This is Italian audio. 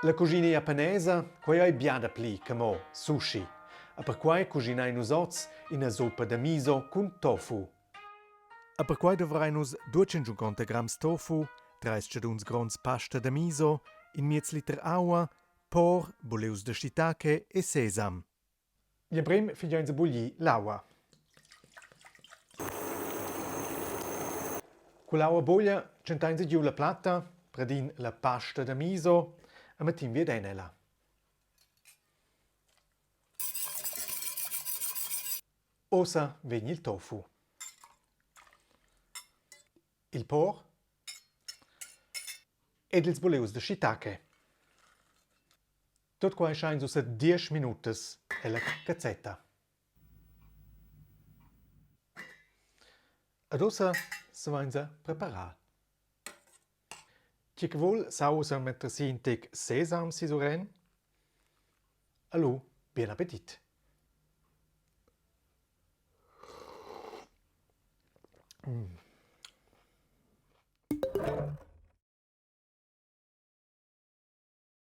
La cucina japonesa, quei è biada pli come sushi. E per quai cucinai nus oz ina zuppa de miso cun tofu. E per quai dovrai nus 250 grams tofu, 3 schaduns grons pasta de miso, in miez liter aua, por, buleus de shiitake e sesam. Gli prim figliains a bullir l'aua. Con l'aua boglia centains giù la plata, pradin la pasta de miso e mettin via denela. Ossa vegni il tofu. Il por ed ils buleus de shiitake. Tot quai scheins ussa 10 minutas e la cazzetta. Ad ossa se vains a preparar. Chi che vol sa ussa mettere si in tec sesam si suren? Allo, bien appetit!